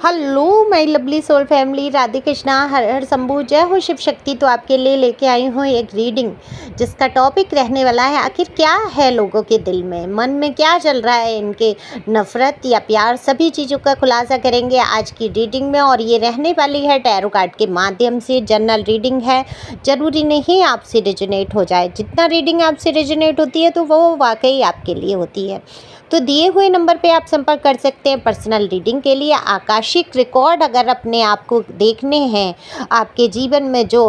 Hello my lovely soul family, Radhe Krishna, Har Har Shambhu, जय हो शिव शक्ति। तो आपके लिए लेके आई हूँ एक रीडिंग जिसका टॉपिक रहने वाला है आखिर क्या है लोगों के दिल में, मन में क्या चल रहा है, इनके नफरत या प्यार, सभी चीज़ों का खुलासा करेंगे आज की रीडिंग में। और ये रहने वाली है टैरो कार्ड के माध्यम से, जनरल रीडिंग है, ज़रूरी नहीं आपसे रेजोनेट हो जाए। जितना रीडिंग आपसे रेजोनेट होती है तो वो वाकई आपके लिए होती है। तो दिए हुए नंबर पे आप संपर्क कर सकते हैं पर्सनल रीडिंग के लिए। आकाशिक रिकॉर्ड अगर अपने आप को देखने हैं, आपके जीवन में जो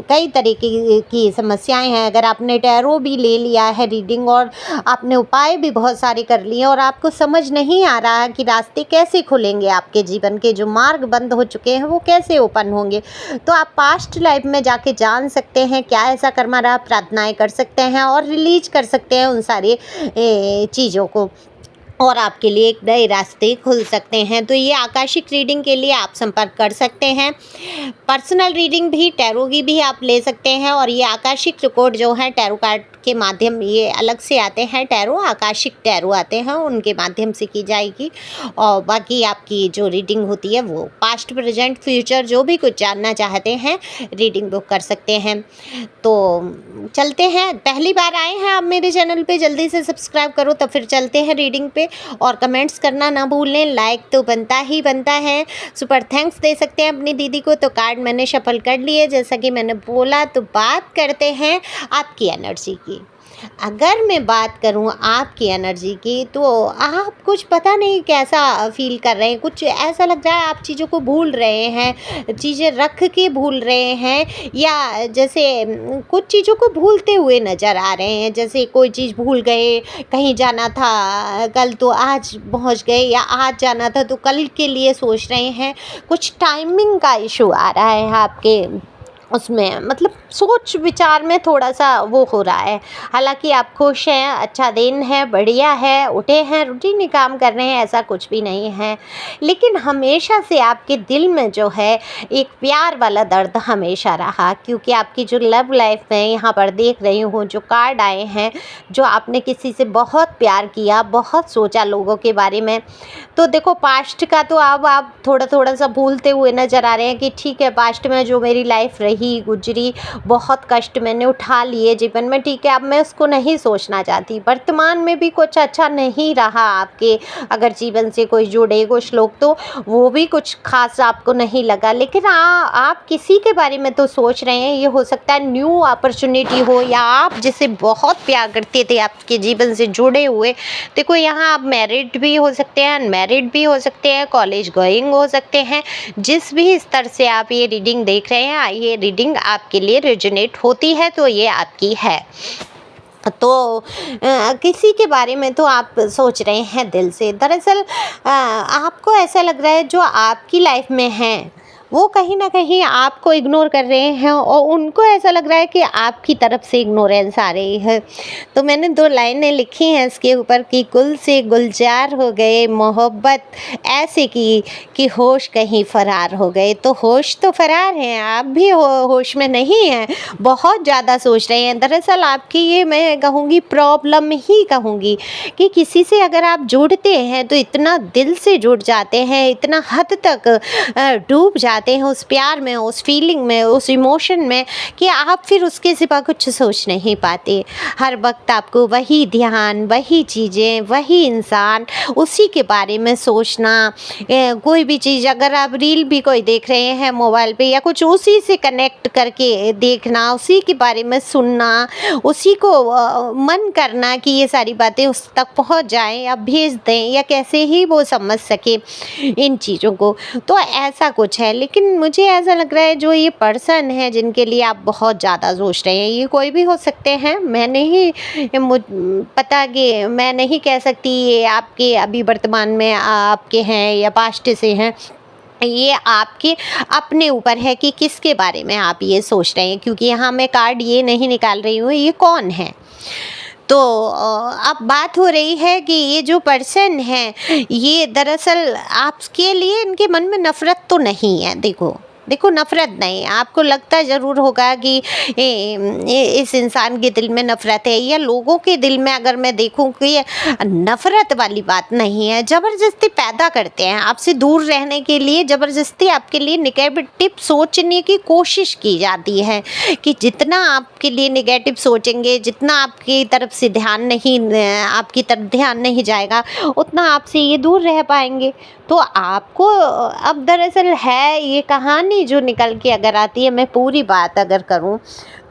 कई तरीके की समस्याएं हैं, अगर आपने टैरो भी ले लिया है रीडिंग और आपने उपाय भी बहुत सारे कर लिए और आपको समझ नहीं आ रहा है कि रास्ते कैसे खुलेंगे, आपके जीवन के जो मार्ग बंद हो चुके हैं वो कैसे ओपन होंगे, तो आप पास्ट लाइफ में जाके जान सकते हैं क्या ऐसा कर्मा रहा, प्रार्थनाएं कर सकते हैं और रिलीज कर सकते हैं उन सारी चीज़ों को, और आपके लिए एक नए रास्ते खुल सकते हैं। तो ये आकाशिक रीडिंग के लिए आप संपर्क कर सकते हैं। पर्सनल रीडिंग भी, टैरो की भी आप ले सकते हैं। और ये आकाशिक रिकॉर्ड जो है टैरो कार्ड के माध्यम, ये अलग से आते हैं टैरो, आकाशिक टैरो आते हैं, उनके माध्यम से की जाएगी। और बाकी आपकी जो रीडिंग होती है वो पास्ट प्रेजेंट फ्यूचर जो भी कुछ जानना चाहते हैं रीडिंग बुक कर सकते हैं। तो चलते हैं, पहली बार आए हैं आप मेरे चैनल पे, जल्दी से सब्सक्राइब करो। तो फिर चलते हैं रीडिंग पे, और कमेंट्स करना ना भूलें, लाइक तो बनता ही बनता है। सुपर थैंक्स दे सकते हैं अपनी दीदी को। तो कार्ड मैंने शफल कर लिए जैसा कि मैंने बोला। तो बात करते हैं आपकी एनर्जी की। अगर मैं बात करूं आपकी एनर्जी की, तो आप कुछ पता नहीं कैसा फील कर रहे हैं, कुछ ऐसा लग रहा है आप चीज़ों को भूल रहे हैं, चीज़ें रख के भूल रहे हैं, या जैसे कुछ चीज़ों को भूलते हुए नज़र आ रहे हैं। जैसे कोई चीज़ भूल गए, कहीं जाना था कल तो आज पहुंच गए, या आज जाना था तो कल के लिए सोच रहे हैं। कुछ टाइमिंग का इशू आ रहा है आपके उसमें, मतलब सोच विचार में थोड़ा सा वो हो रहा है। हालांकि आप खुश हैं, अच्छा दिन है, बढ़िया है, उठे हैं, रूटीन काम कर रहे हैं, ऐसा कुछ भी नहीं है। लेकिन हमेशा से आपके दिल में जो है एक प्यार वाला दर्द हमेशा रहा, क्योंकि आपकी जो लव लाइफ में यहाँ पर देख रही हूँ जो कार्ड आए हैं, जो आपने किसी से बहुत प्यार किया, बहुत सोचा लोगों के बारे में। तो देखो पास्ट का तो अब आप थोड़ा थोड़ा सा भूलते हुए नज़र आ रहे हैं कि ठीक है, पास्ट में जो मेरी लाइफ रही गुजरी, बहुत कष्ट मैंने उठा लिए जीवन में, ठीक है, अब मैं उसको नहीं सोचना चाहती। वर्तमान में भी कुछ अच्छा नहीं रहा आपके अगर जीवन से कोई जुड़े कुछ लोग, तो वो भी कुछ खास आपको नहीं लगा। लेकिन आप किसी के बारे में तो सोच रहे हैं। ये हो सकता है न्यू अपॉर्चुनिटी हो, या आप जिसे बहुत प्यार करते थे आपके जीवन से जुड़े हुए। देखो यहाँ आप मैरिड भी हो सकते हैं, अनमैरिड भी हो सकते हैं, कॉलेज गोइंग हो सकते हैं। जिस भी स्तर से आप ये रीडिंग देख रहे हैं, ये रीडिंग आपके लिए रेजोनेट होती है तो ये आपकी है। तो किसी के बारे में तो आप सोच रहे हैं दिल से। दरअसल आपको ऐसा लग रहा है जो आपकी लाइफ में है वो कहीं ना कहीं आपको इग्नोर कर रहे हैं, और उनको ऐसा लग रहा है कि आपकी तरफ से इग्नोरेंस आ रही है। तो मैंने 2 लाइनें लिखी हैं इसके ऊपर कि गुल से गुलजार हो गए, मोहब्बत ऐसे की कि होश कहीं फरार हो गए। तो होश तो फरार हैं, आप भी होश में नहीं हैं, बहुत ज़्यादा सोच रहे हैं। दरअसल आपकी ये मैं कहूँगी प्रॉब्लम ही कहूँगी कि किसी से अगर आप जुड़ते हैं तो इतना दिल से जुड़ जाते हैं, इतना हद तक डूब जाते हैं उस प्यार में, उस फीलिंग में, उस इमोशन में, कि आप फिर उसके सिवा कुछ सोच नहीं पाते। हर वक्त आपको वही ध्यान, वही चीज़ें, वही इंसान, उसी के बारे में सोचना। कोई भी चीज़ अगर आप रील भी कोई देख रहे हैं मोबाइल पे या कुछ, उसी से कनेक्ट करके देखना, उसी के बारे में सुनना, उसी को मन करना कि ये सारी बातें उस तक पहुंच जाएं या भेज दें, या कैसे ही वो समझ सके इन चीज़ों को। तो ऐसा कुछ है। लेकिन मुझे ऐसा लग रहा है जो ये पर्सन है जिनके लिए आप बहुत ज़्यादा सोच रहे हैं, ये कोई भी हो सकते हैं। मैं नहीं पता कि मैं नहीं कह सकती ये आपके अभी वर्तमान में आपके हैं या पास्ट से हैं। ये आपके अपने ऊपर है कि किसके बारे में आप ये सोच रहे हैं, क्योंकि यहाँ मैं कार्ड ये नहीं निकाल रही हूँ ये कौन है। तो अब बात हो रही है कि ये जो पर्सन है ये दरअसल आपके लिए, इनके मन में नफ़रत तो नहीं है। देखो देखो नफ़रत नहीं, आपको लगता ज़रूर होगा कि इस इंसान के दिल में नफ़रत है, या लोगों के दिल में अगर मैं देखूँ कि ये नफ़रत वाली बात नहीं है, ज़बरदस्ती पैदा करते हैं आपसे दूर रहने के लिए, ज़बरदस्ती आपके लिए नेगेटिव सोचने की कोशिश की जाती है कि जितना आपके लिए नेगेटिव सोचेंगे, जितना आपकी तरफ से आपकी तरफ ध्यान नहीं जाएगा, उतना आपसे ये दूर रह पाएंगे। तो आपको अब दरअसल है ये कहानी जो निकल के अगर आती है, मैं पूरी बात अगर करूं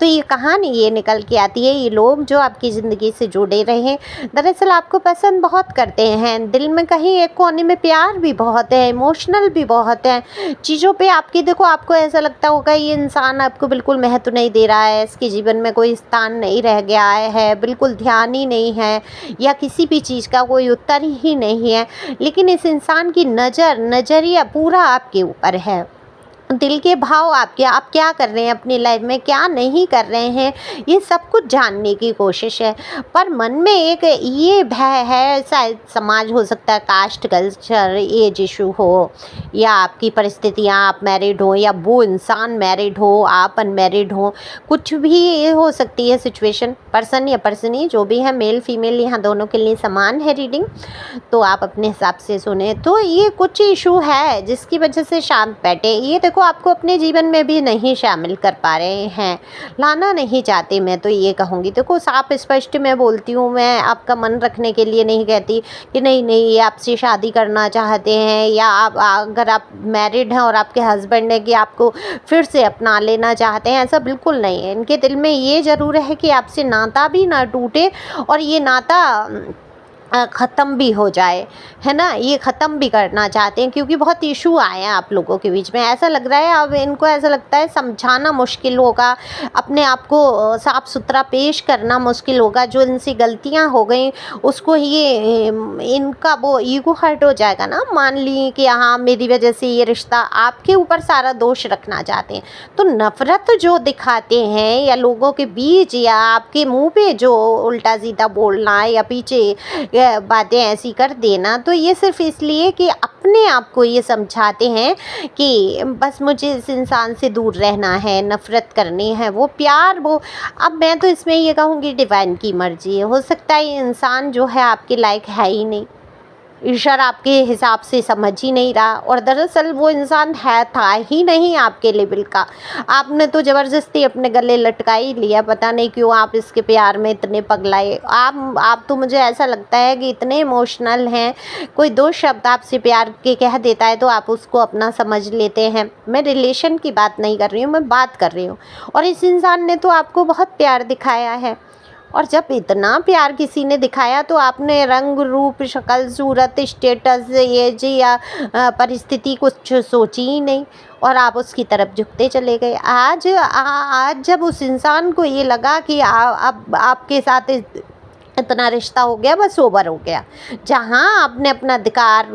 तो ये कहानी ये निकल के आती है, ये लोग जो आपकी ज़िंदगी से जुड़े रहे दरअसल आपको पसंद बहुत करते हैं, दिल में कहीं एक कोने में प्यार भी बहुत है, इमोशनल भी बहुत है चीज़ों पे आपकी। देखो आपको ऐसा लगता होगा ये इंसान आपको बिल्कुल महत्व नहीं दे रहा है, इसके जीवन में कोई स्थान नहीं रह गया है, बिल्कुल ध्यान ही नहीं है, या किसी भी चीज़ का कोई उत्तर ही नहीं है, लेकिन इस इंसान की नज़रिया पूरा आपके ऊपर है। दिल के भाव आपके, आप क्या कर रहे हैं अपनी लाइफ में, क्या नहीं कर रहे हैं, ये सब कुछ जानने की कोशिश है। पर मन में एक ये भय है, शायद समाज हो सकता है, कास्ट कल्चर, एज इशू हो, या आपकी परिस्थितियाँ, आप मैरिड हो या वो इंसान मैरिड हो, आप अनमैरिड हो, कुछ भी हो सकती है सिचुएशन, पर्सन या पर्सनी जो भी है, मेल फीमेल यहाँ दोनों के लिए समान है रीडिंग, तो आप अपने हिसाब से सुने। तो ये कुछ इशू है जिसकी वजह से शांत बैठे, ये देखो आपको अपने जीवन में भी नहीं शामिल कर पा रहे हैं, लाना नहीं चाहते। मैं तो ये कहूँगी, देखो साफ स्पष्ट मैं बोलती हूँ, मैं आपका मन रखने के लिए नहीं कहती कि नहीं ये आपसे शादी करना चाहते हैं, या आप अगर आप मैरिड हैं और आपके हस्बैंड है कि आपको फिर से अपना लेना चाहते हैं, ऐसा बिल्कुल नहीं है। इनके दिल में ये ज़रूर है कि आपसे नाता भी ना टूटे और ये नाता ख़त्म भी हो जाए, है ना, ये ख़त्म भी करना चाहते हैं, क्योंकि बहुत इशू आए हैं आप लोगों के बीच में। ऐसा लग रहा है अब इनको ऐसा लगता है समझाना मुश्किल होगा, अपने आप को साफ़ सुथरा पेश करना मुश्किल होगा, जो इनसे गलतियां हो गई उसको ये इनका वो ईगो हर्ट हो जाएगा ना, मान ली कि हाँ मेरी वजह से ये रिश्ता, आपके ऊपर सारा दोष रखना चाहते हैं। तो नफ़रत जो दिखाते हैं, या लोगों के बीच, या आपके मुँह पे जो उल्टा सीधा बोलना, या पीछे बातें ऐसी कर देना, तो ये सिर्फ इसलिए कि अपने आप को ये समझाते हैं कि बस मुझे इस इंसान से दूर रहना है, नफ़रत करनी है, वो प्यार वो। अब मैं तो इसमें ये कहूँगी डिवाइन की मर्जी है, हो सकता है ये इंसान जो है आपके लायक है ही नहीं, ईश्वर आपके हिसाब से समझ ही नहीं रहा, और दरअसल वो इंसान था ही नहीं आपके लेवल का। आपने तो ज़बरदस्ती अपने गले लटका ही लिया, पता नहीं क्यों आप इसके प्यार में इतने पगलाए। आप तो मुझे ऐसा लगता है कि इतने इमोशनल हैं, कोई दो शब्द आपसे प्यार के कह देता है तो आप उसको अपना समझ लेते हैं। मैं रिलेशन की बात नहीं कर रही हूँ, मैं बात कर रही हूँ। और इस इंसान ने तो आपको बहुत प्यार दिखाया है, और जब इतना प्यार किसी ने दिखाया तो आपने रंग रूप शक्ल सूरत स्टेटस एज या परिस्थिति कुछ सोची ही नहीं, और आप उसकी तरफ झुकते चले गए। आज जब उस इंसान को ये लगा कि अब आपके साथ इतना रिश्ता हो गया, बस ओवर हो गया, जहाँ आपने अपना अधिकार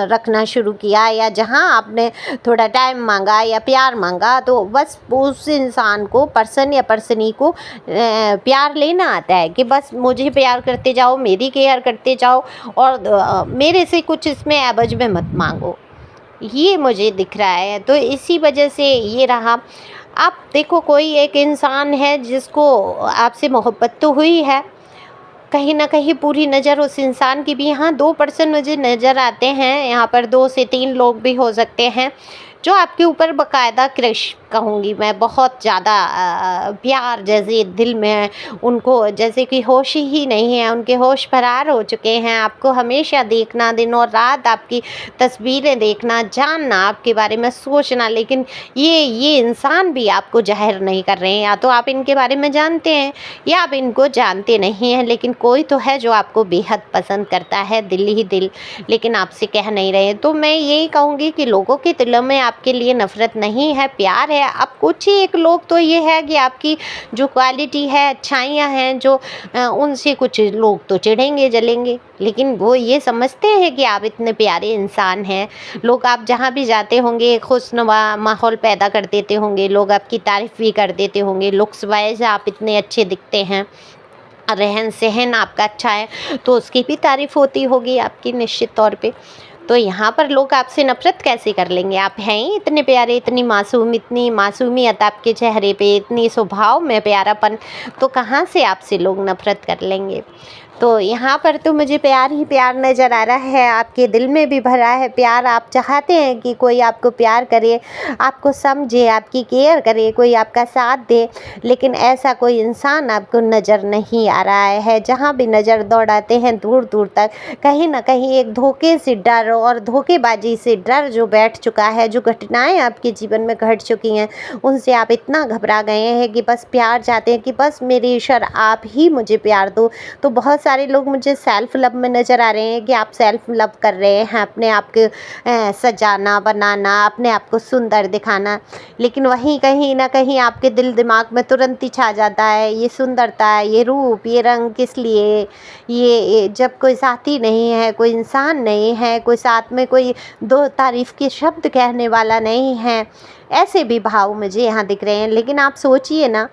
रखना शुरू किया, या जहाँ आपने थोड़ा टाइम मांगा या प्यार मांगा, तो बस उस इंसान को, पर्सन या पर्सनी को प्यार लेना आता है कि बस मुझे प्यार करते जाओ, मेरी केयर करते जाओ, और मेरे से कुछ इसमें एवज में मत मांगो, ये मुझे दिख रहा है। तो इसी वजह से ये रहा। आप देखो कोई एक इंसान है जिसको आपसे मोहब्बत तो हुई है, कहीं ना कहीं पूरी नज़र उस इंसान की भी, यहाँ 2 पर्सन मुझे नज़र आते हैं, यहाँ पर 2 से 3 लोग भी हो सकते हैं जो आपके ऊपर बाकायदा क्रश कहूँगी मैं, बहुत ज़्यादा प्यार जैसे दिल में उनको जैसे कि होश ही नहीं है, उनके होश फरार हो चुके हैं। आपको हमेशा देखना, दिन और रात आपकी तस्वीरें देखना, जानना, आपके बारे में सोचना, लेकिन ये इंसान भी आपको ज़ाहिर नहीं कर रहे हैं। या तो आप इनके बारे में जानते हैं या आप इनको जानते नहीं हैं, लेकिन कोई तो है जो आपको बेहद पसंद करता है, दिल ही दिल, लेकिन आपसे कह नहीं रहे। तो मैं यही कहूँगी कि लोगों के दिलों में आपके लिए नफ़रत नहीं है, प्यार है। अब कुछ ही एक लोग तो ये है कि आपकी जो क्वालिटी है, अच्छाइयाँ हैं जो, उनसे कुछ लोग तो चिढ़ेंगे, जलेंगे, लेकिन वो ये समझते हैं कि आप इतने प्यारे इंसान हैं। लोग आप जहाँ भी जाते होंगे खुशनुमा माहौल पैदा कर देते होंगे, लोग आपकी तारीफ़ भी कर देते होंगे, लुक्स वाइज आप इतने अच्छे दिखते हैं, रहन सहन आपका अच्छा है, तो उसकी भी तारीफ़ होती होगी आपकी निश्चित तौर पे। तो यहाँ पर लोग आपसे नफ़रत कैसे कर लेंगे? आप हैं ही इतने प्यारे, इतनी मासूम, इतनी मासूमियत आपके चेहरे पे, इतनी स्वभाव में प्यारापन, तो कहाँ से आपसे लोग नफ़रत कर लेंगे? तो यहाँ पर तो मुझे प्यार ही प्यार नज़र आ रहा है, आपके दिल में भी भरा है प्यार। आप चाहते हैं कि कोई आपको प्यार करे, आपको समझे, आपकी केयर करे, कोई आपका साथ दे, लेकिन ऐसा कोई इंसान आपको नज़र नहीं आ रहा है। जहाँ भी नज़र दौड़ाते हैं दूर दूर तक कहीं ना कहीं एक धोखे से डर और धोखेबाजी से डर जो बैठ चुका है, जो घटनाएं आपके जीवन में घट चुकी हैं, उनसे आप इतना घबरा गए हैं कि बस प्यार चाहते हैं कि बस मेरे ईश्वर आप ही मुझे प्यार दो। तो बहुत सारे लोग मुझे सेल्फ लव में नज़र आ रहे हैं कि आप सेल्फ लव कर रहे हैं, अपने आप के सजाना बनाना, अपने आप को सुंदर दिखाना, लेकिन वहीं कहीं ना कहीं आपके दिल दिमाग में तुरंत ही छा जाता है ये सुंदरता, ये रूप, ये रंग किस लिए, ये जब कोई साथी नहीं है, कोई इंसान नहीं है, कोई साथ में कोई दो तारीफ़ के शब्द कहने वाला नहीं है, ऐसे भी भाव मुझे यहाँ दिख रहे हैं। लेकिन आप सोचिए ना,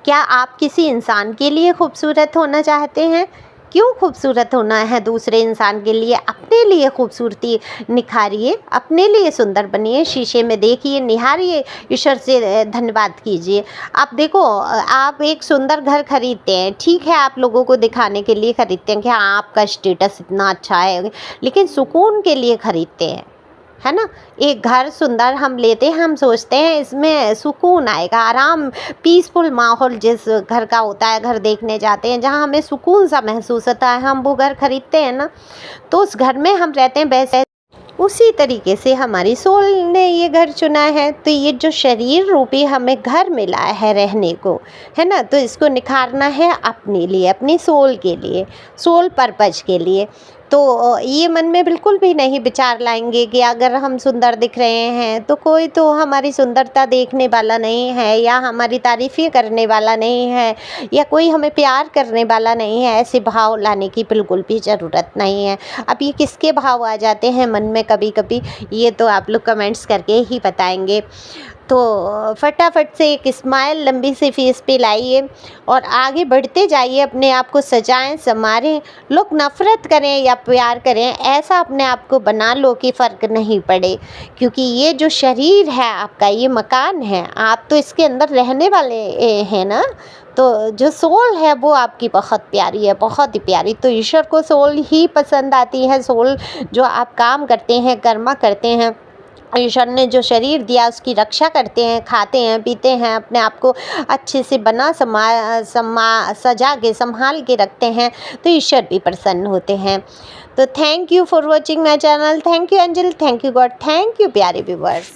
क्या आप किसी इंसान के लिए खूबसूरत होना चाहते हैं? क्यों खूबसूरत होना है दूसरे इंसान के लिए? अपने लिए खूबसूरती निखारिए, अपने लिए सुंदर बनिए, शीशे में देखिए, निहारिए, ईश्वर से धन्यवाद कीजिए। आप देखो, आप एक सुंदर घर खरीदते हैं, ठीक है, आप लोगों को दिखाने के लिए खरीदते हैं कि हाँ आपका स्टेटस इतना अच्छा है, लेकिन सुकून के लिए खरीदते हैं, है ना। एक घर सुंदर हम लेते हैं, हम सोचते हैं इसमें सुकून आएगा, आराम, पीसफुल माहौल जिस घर का होता है, घर देखने जाते हैं जहाँ हमें सुकून सा महसूस होता है, हम वो घर खरीदते हैं ना, तो उस घर में हम रहते हैं। वैसे उसी तरीके से हमारी सोल ने ये घर चुना है, तो ये जो शरीर रूपी हमें घर मिला है रहने को, है ना, तो इसको निखारना है अपने लिए, अपनी सोल के लिए, सोल पर्पज के लिए। तो ये मन में बिल्कुल भी नहीं विचार लाएंगे कि अगर हम सुंदर दिख रहे हैं तो कोई तो हमारी सुंदरता देखने वाला नहीं है, या हमारी तारीफ़ें करने वाला नहीं है, या कोई हमें प्यार करने वाला नहीं है। ऐसे भाव लाने की बिल्कुल भी ज़रूरत नहीं है। अब ये किसके भाव आ जाते हैं मन में कभी कभी, ये तो आप लोग कमेंट्स करके ही बताएंगे। तो फटाफट से एक स्माइल लंबी सी फेस पे लाइए और आगे बढ़ते जाइए, अपने आप को सजाएं संवारें। लोग नफ़रत करें या प्यार करें, ऐसा अपने आप को बना लो कि फ़र्क नहीं पड़े, क्योंकि ये जो शरीर है आपका, ये मकान है, आप तो इसके अंदर रहने वाले हैं ना। तो जो सोल है वो आपकी बहुत प्यारी है, बहुत ही प्यारी। तो ईश्वर को सोल ही पसंद आती है, सोल जो आप काम करते हैं, कर्मा करते हैं, ईश्वर ने जो शरीर दिया उसकी रक्षा करते हैं, खाते हैं, पीते हैं, अपने आप को अच्छे से बना सजा के संभाल के रखते हैं, तो ईश्वर भी प्रसन्न होते हैं। तो thank you for watching my channel, thank you angel, thank you God, thank you प्यारे व्यूवर्स।